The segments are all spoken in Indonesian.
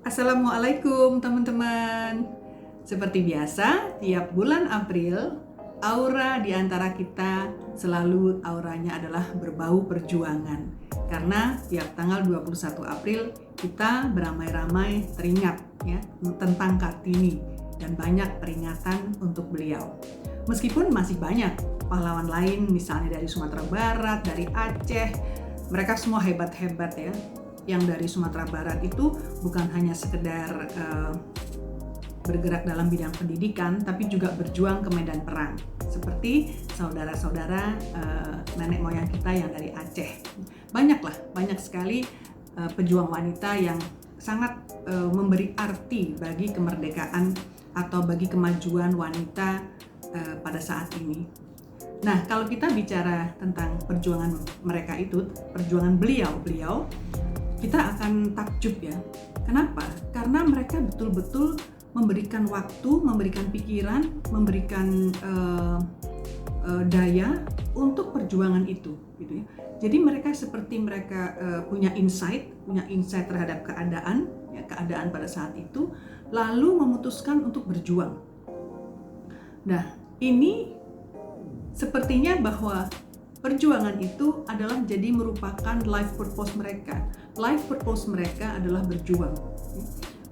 Assalamualaikum teman-teman. Seperti biasa, tiap bulan April, aura di antara kita selalu auranya adalah berbau perjuangan. Karena tiap tanggal 21 April kita beramai-ramai teringat ya tentang Kartini dan banyak peringatan untuk beliau. Meskipun masih banyak pahlawan lain misalnya dari Sumatera Barat, dari Aceh, mereka semua hebat-hebat ya. Yang dari Sumatera Barat itu bukan hanya sekedar bergerak dalam bidang pendidikan, tapi juga berjuang ke medan perang. Seperti saudara-saudara nenek moyang kita yang dari Aceh. Banyak sekali pejuang wanita yang sangat memberi arti bagi kemerdekaan atau bagi kemajuan wanita pada saat ini. Nah, kalau kita bicara tentang perjuangan mereka itu, perjuangan beliau, kita akan takjub ya. Kenapa? Karena mereka betul-betul memberikan waktu, memberikan pikiran, memberikan daya untuk perjuangan itu, gitu ya. Jadi mereka seperti punya insight terhadap keadaan pada saat itu, lalu memutuskan untuk berjuang. Nah, ini sepertinya bahwa perjuangan itu adalah jadi merupakan life purpose mereka. Life purpose mereka adalah berjuang.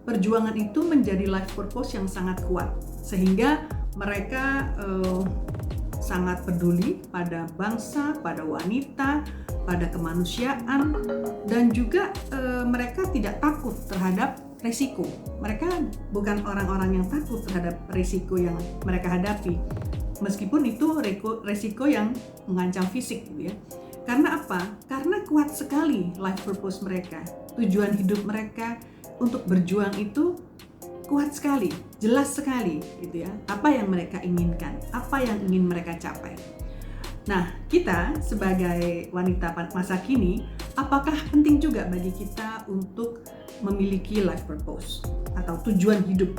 Perjuangan itu menjadi life purpose yang sangat kuat, sehingga mereka sangat peduli pada bangsa, pada wanita, pada kemanusiaan, dan juga mereka tidak takut terhadap risiko. Mereka bukan orang-orang yang takut terhadap risiko yang mereka hadapi. Meskipun itu resiko yang mengancam fisik gitu ya. Karena apa? Karena kuat sekali life purpose mereka. Tujuan hidup mereka untuk berjuang itu kuat sekali, jelas sekali gitu ya. Apa yang mereka inginkan, apa yang ingin mereka capai. Nah, kita sebagai wanita masa kini, apakah penting juga bagi kita untuk memiliki life purpose atau tujuan hidup?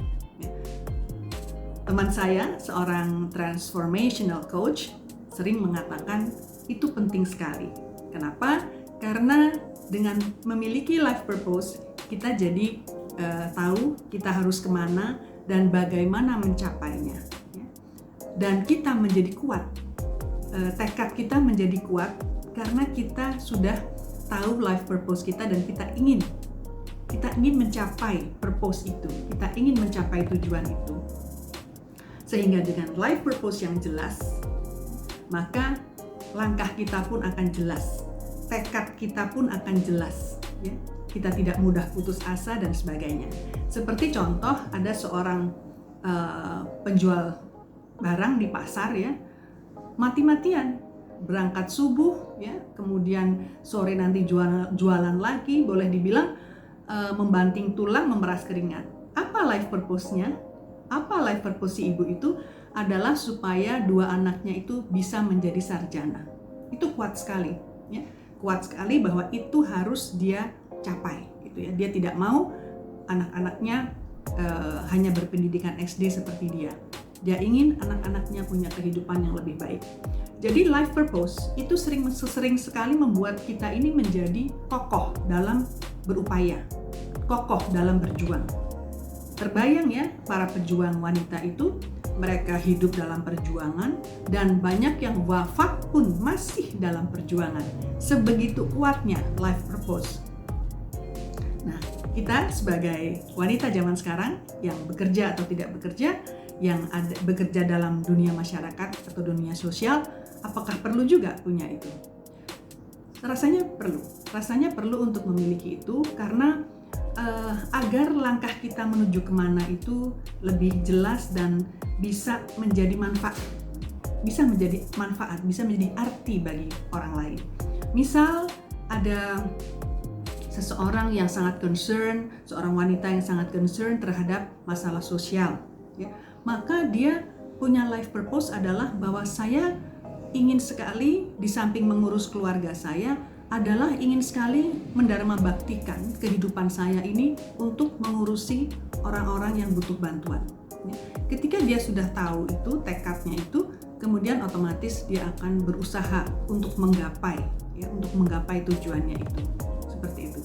Teman saya, seorang transformational coach, sering mengatakan itu penting sekali. Kenapa? Karena dengan memiliki life purpose, kita jadi tahu kita harus kemana dan bagaimana mencapainya. Dan kita menjadi kuat, tekad kita menjadi kuat karena kita sudah tahu life purpose kita dan kita ingin mencapai purpose itu, kita ingin mencapai tujuan itu. Sehingga dengan life purpose yang jelas, maka langkah kita pun akan jelas, tekad kita pun akan jelas ya. Kita tidak mudah putus asa dan sebagainya. Seperti contoh, ada seorang penjual barang di pasar ya, mati-matian berangkat subuh ya, kemudian sore nanti jualan lagi, boleh dibilang membanting tulang, memeras keringat. Apa life purpose-nya? Apa life purpose si ibu itu? Adalah supaya dua anaknya itu bisa menjadi sarjana. Itu kuat sekali ya. Kuat sekali bahwa itu harus dia capai gitu ya. Dia tidak mau anak-anaknya hanya berpendidikan SD seperti dia. Dia ingin anak-anaknya punya kehidupan yang lebih baik. Jadi life purpose itu sering sekali membuat kita ini menjadi kokoh dalam berupaya, kokoh dalam berjuang. Terbayang ya, para pejuang wanita itu, mereka hidup dalam perjuangan dan banyak yang wafat pun masih dalam perjuangan. Sebegitu kuatnya life purpose. Nah, kita sebagai wanita zaman sekarang yang bekerja atau tidak bekerja, yang bekerja dalam dunia masyarakat atau dunia sosial, apakah perlu juga punya itu? Rasanya perlu untuk memiliki itu karena agar langkah kita menuju kemana itu lebih jelas dan bisa menjadi manfaat, bisa menjadi arti bagi orang lain. Misal ada seseorang yang sangat concern, seorang wanita yang sangat concern terhadap masalah sosial, ya, maka dia punya life purpose adalah bahwa saya ingin sekali di samping mengurus keluarga saya, adalah ingin sekali mendharma baktikan kehidupan saya ini untuk mengurusi orang-orang yang butuh bantuan. Ketika dia sudah tahu itu, tekadnya itu, kemudian otomatis dia akan berusaha untuk menggapai ya untuk menggapai tujuannya itu. Seperti itu.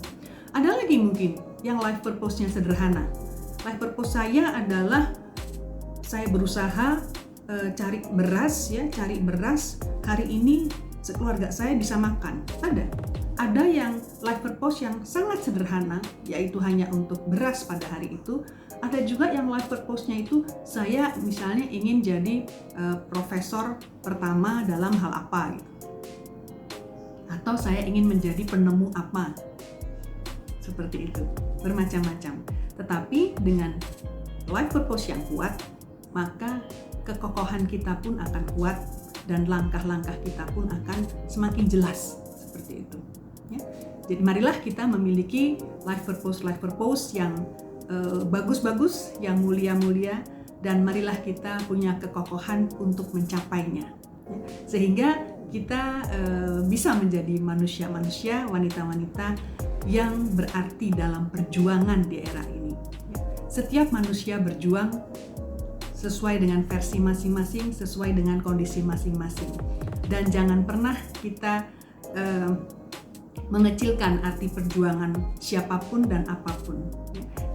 Ada lagi mungkin yang life purpose-nya sederhana. Life purpose saya adalah saya berusaha cari beras hari ini sekeluarga saya bisa makan. Ada yang life purpose yang sangat sederhana, yaitu hanya untuk beras pada hari itu. Ada juga yang life purpose-nya itu saya misalnya ingin jadi profesor pertama dalam hal apa gitu. Atau saya ingin menjadi penemu apa. Seperti itu, bermacam-macam. Tetapi dengan life purpose yang kuat, maka kekokohan kita pun akan kuat dan langkah-langkah kita pun akan semakin jelas. Seperti itu. Ya. Jadi marilah kita memiliki life purpose yang bagus-bagus, yang mulia-mulia, dan marilah kita punya kekokohan untuk mencapainya. Ya. Sehingga kita bisa menjadi manusia-manusia, wanita-wanita yang berarti dalam perjuangan di era ini. Setiap manusia berjuang sesuai dengan versi masing-masing, sesuai dengan kondisi masing-masing. Dan jangan pernah kita mengecilkan arti perjuangan siapapun dan apapun.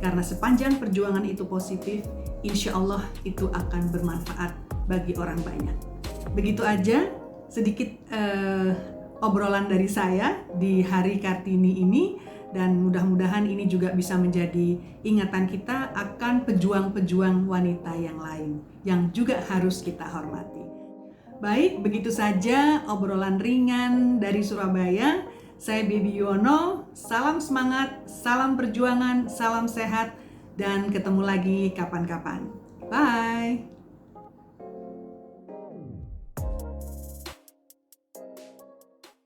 Karena sepanjang perjuangan itu positif, insya Allah itu akan bermanfaat bagi orang banyak. Begitu aja sedikit obrolan dari saya di Hari Kartini ini, dan mudah-mudahan ini juga bisa menjadi ingatan kita akan pejuang-pejuang wanita yang lain yang juga harus kita hormati. Baik, begitu saja obrolan ringan dari Surabaya. Saya Baby Yuwono, salam semangat, salam perjuangan, salam sehat, dan ketemu lagi kapan-kapan. Bye!